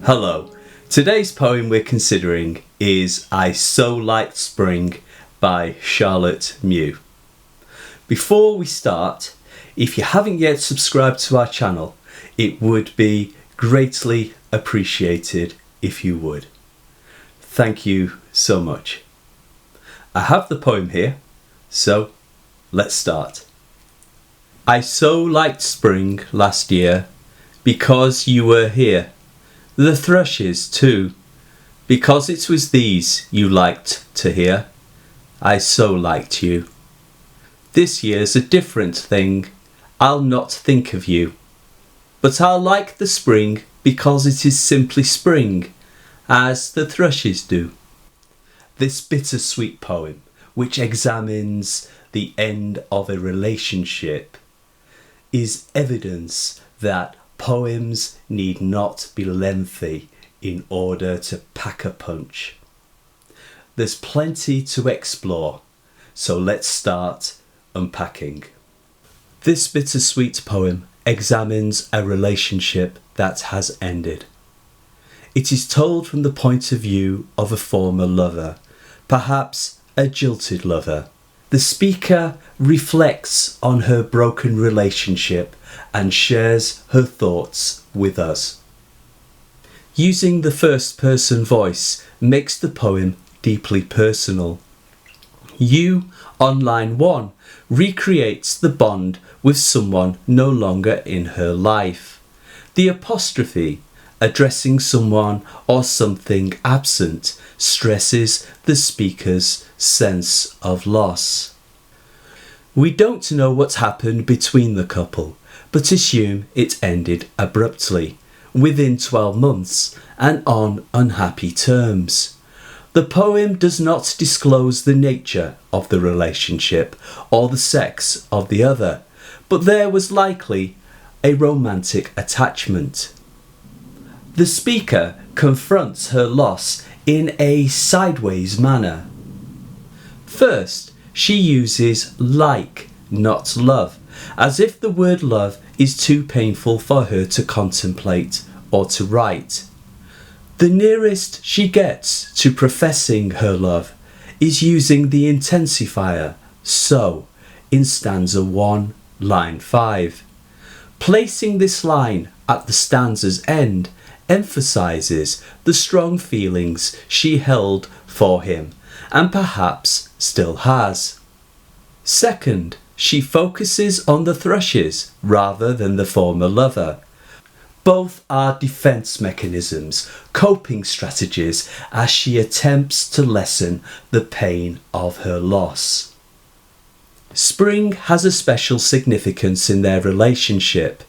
Hello. Today's poem we're considering is I So Liked Spring by Charlotte Mew. Before we start, if you haven't yet subscribed to our channel, it would be greatly appreciated if you would. Thank you so much. I have the poem here, so let's start. I so liked spring last year because you were here. The thrushes too, because it was these you liked to hear. I so liked you. This year's a different thing. I'll not think of you. But I'll like the spring because it is simply spring, as the thrushes do. This bittersweet poem, which examines the end of a relationship, is evidence that poems need not be lengthy in order to pack a punch. There's plenty to explore, so let's start unpacking. This bittersweet poem examines a relationship that has ended. It is told from the point of view of a former lover, perhaps a jilted lover. The speaker reflects on her broken relationship and shares her thoughts with us. Using the first person voice makes the poem deeply personal. You, on line 1, recreates the bond with someone no longer in her life. The apostrophe, addressing someone or something absent, stresses the speaker's sense of loss. We don't know what happened between the couple, but assume it ended abruptly, within 12 months, and on unhappy terms. The poem does not disclose the nature of the relationship or the sex of the other, but there was likely a romantic attachment. The speaker confronts her loss in a sideways manner. First, she uses like, not love, as if the word love is too painful for her to contemplate or to write. The nearest she gets to professing her love is using the intensifier so in stanza 1, line 5. Placing this line at the stanza's end emphasizes the strong feelings she held for him and perhaps still has. Second, she focuses on the thrushes rather than the former lover. Both are defense mechanisms, coping strategies as she attempts to lessen the pain of her loss. Spring has a special significance in their relationship.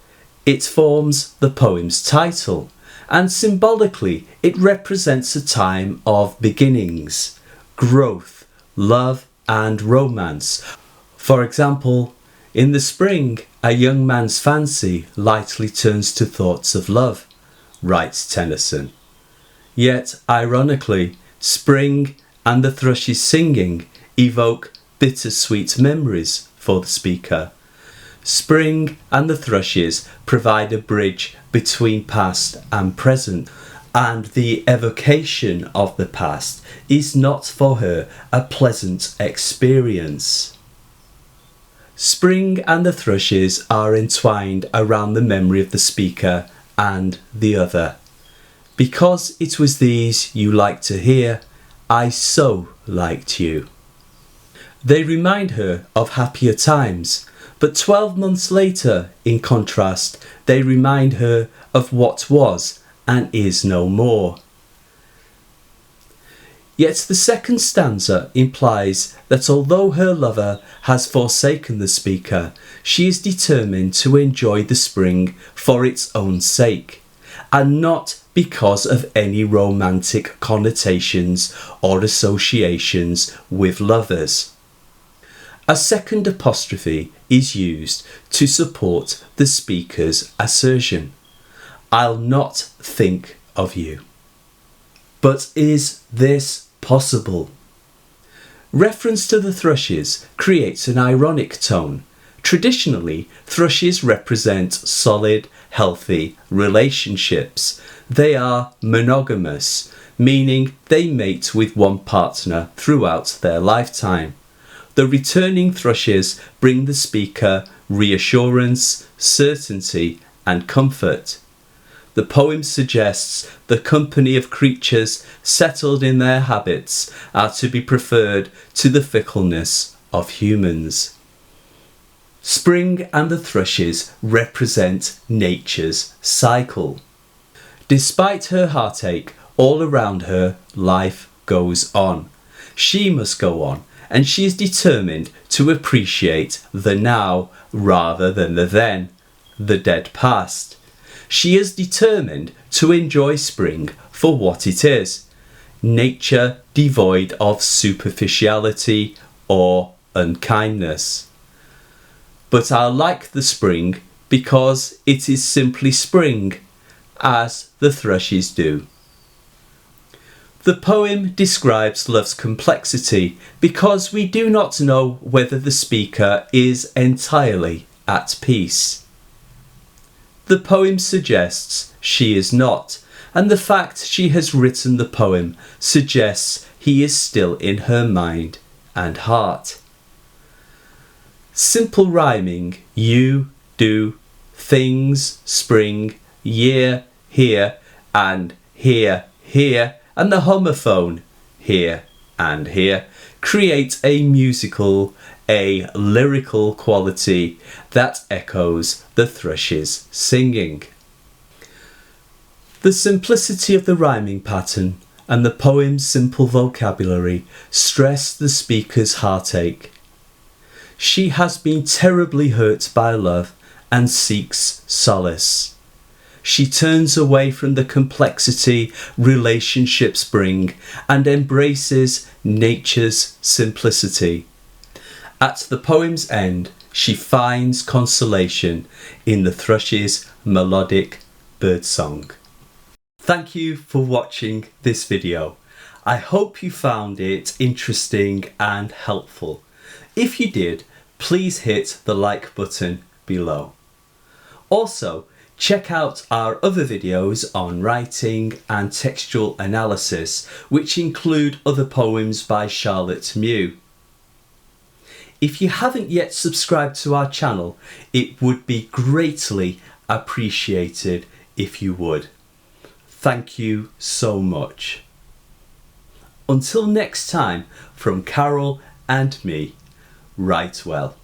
It forms the poem's title, and symbolically it represents a time of beginnings, growth, love and romance. For example, in the spring, a young man's fancy lightly turns to thoughts of love, writes Tennyson. Yet, ironically, spring and the thrushes singing evoke bittersweet memories for the speaker. Spring and the thrushes provide a bridge between past and present, and the evocation of the past is not for her a pleasant experience. Spring and the thrushes are entwined around the memory of the speaker and the other. Because it was these you liked to hear, I so liked you. They remind her of happier times, but 12 months later, in contrast, they remind her of what was and is no more. Yet the second stanza implies that although her lover has forsaken the speaker, she is determined to enjoy the spring for its own sake, and not because of any romantic connotations or associations with lovers. A second apostrophe is used to support the speaker's assertion. I'll not think of you. But is this possible? Reference to the thrushes creates an ironic tone. Traditionally, thrushes represent solid, healthy relationships. They are monogamous, meaning they mate with one partner throughout their lifetime. The returning thrushes bring the speaker reassurance, certainty, and comfort. The poem suggests the company of creatures settled in their habits are to be preferred to the fickleness of humans. Spring and the thrushes represent nature's cycle. Despite her heartache, all around her, life goes on. She must go on, and she is determined to appreciate the now rather than the then, the dead past. She is determined to enjoy spring for what it is, nature devoid of superficiality or unkindness. But I like the spring because it is simply spring, as the thrushes do. The poem describes love's complexity because we do not know whether the speaker is entirely at peace. The poem suggests she is not, and the fact she has written the poem suggests he is still in her mind and heart. Simple rhyming, you, do, things, spring, year, here, and here, here, and the homophone, here and here, create a musical, a lyrical quality that echoes the thrushes singing. The simplicity of the rhyming pattern and the poem's simple vocabulary stress the speaker's heartache. She has been terribly hurt by love and seeks solace. She turns away from the complexity relationships bring and embraces nature's simplicity. At the poem's end, she finds consolation in the thrush's melodic birdsong. Thank you for watching this video. I hope you found it interesting and helpful. If you did, please hit the like button below. Also, check out our other videos on writing and textual analysis, which include other poems by Charlotte Mew. If you haven't yet subscribed to our channel, it would be greatly appreciated if you would. Thank you so much. Until next time, from Carol and me, write well.